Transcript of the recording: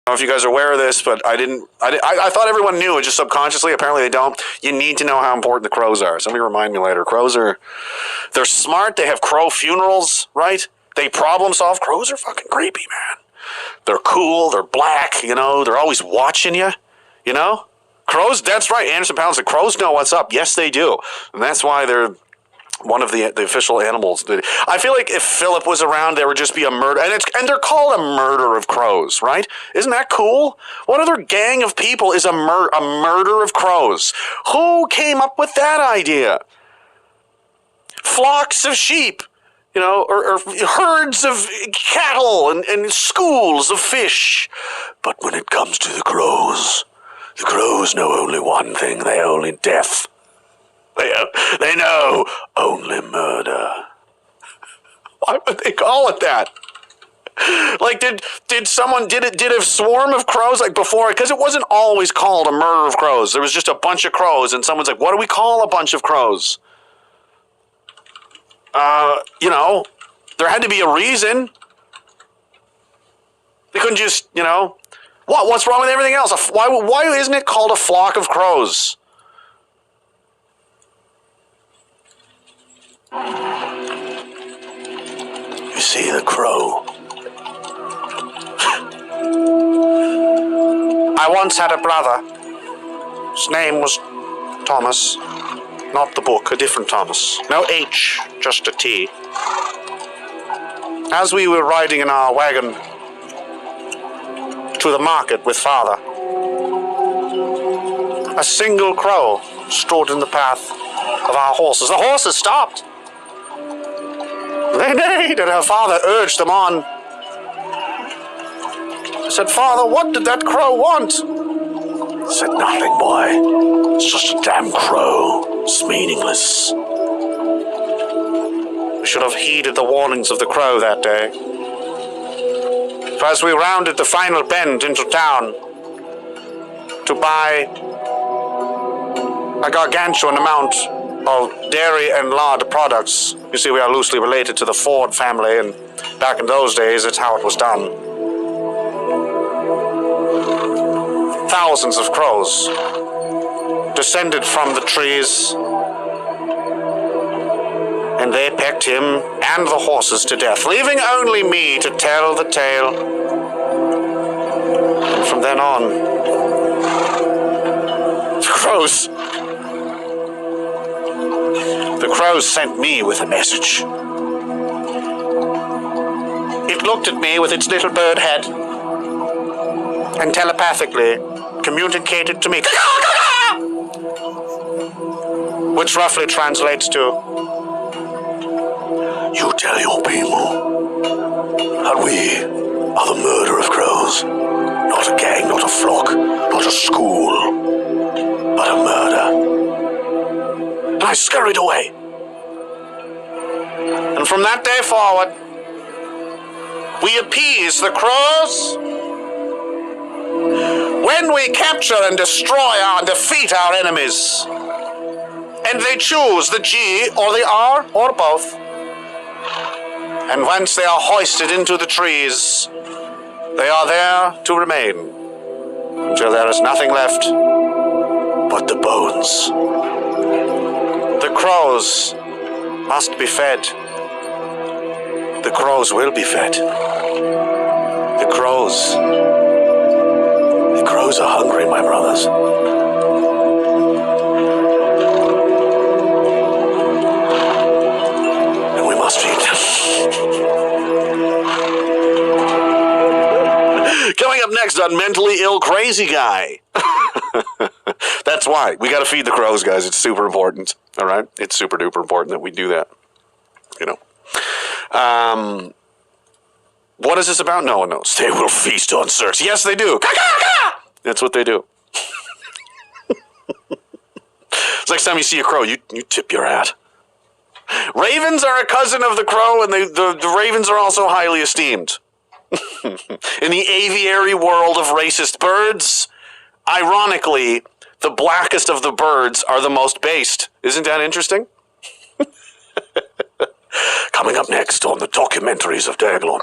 I don't know if you guys are aware of this, but I thought everyone knew it just subconsciously. Apparently they don't. You need to know how important the crows are. Somebody remind me later. They're smart. They have crow funerals, right? They problem solve. Crows are fucking creepy, man. They're cool. They're black, they're always watching you, Crows, that's right. Anderson Pound said crows know what's up. Yes, they do. And that's why they're one of the official animals. I feel like if Philip was around, there would just be a murder. And they're called a murder of crows, right? Isn't that cool? What other gang of people is a murder of crows? Who came up with that idea? Flocks of sheep, or herds of cattle and schools of fish. But when it comes to the crows know only one thing. They only death. They know only murder. Why would they call it that? Like, did a swarm of crows, like before, because it wasn't always called a murder of crows. There was just a bunch of crows, and someone's like, what do we call a bunch of crows? There had to be a reason. They couldn't just, what's wrong with everything else? Why isn't it called a flock of crows? You see the crow. I once had a brother. His name was Thomas. Not the book, a different Thomas. No H, just a T. As we were riding in our wagon to the market with father, a single crow stood in the path of our horses. The horses stopped. They neighed, and her father urged them on. I said, Father, what did that crow want? He said, nothing, boy. It's just a damn crow. It's meaningless. We should have heeded the warnings of the crow that day. For as we rounded the final bend into town to buy a gargantuan amount of dairy and lard products. You see, we are loosely related to the Ford family, and back in those days, it's how it was done. Thousands of crows descended from the trees, and they pecked him and the horses to death, leaving only me to tell the tale. And from then on, the crows sent me with a message. It looked at me with its little bird head and telepathically communicated to me, which roughly translates to, you tell your people that we are the murder of crows. Not a gang, not a flock, not a school, but a murder. And I scurried away. And from that day forward, we appease the crows when we capture and destroy and defeat our enemies. And they choose the G or the R or both. And once they are hoisted into the trees, they are there to remain until there is nothing left but the bones. The crows must be fed. The crows will be fed. The crows are hungry, my brothers. And we must feed them. Coming up next on Mentally Ill Crazy Guy. That's why. We got to feed the crows, guys. It's super important. All right? It's super duper important that we do that. What is this about? No one knows. They will feast on Circe. Yes, they do. That's what they do. It's next time you see a crow, you tip your hat. Ravens are a cousin of the crow, and the ravens are also highly esteemed. In the aviary world of racist birds, ironically, the blackest of the birds are the most based. Isn't that interesting? Coming up next on the documentaries of Daglon.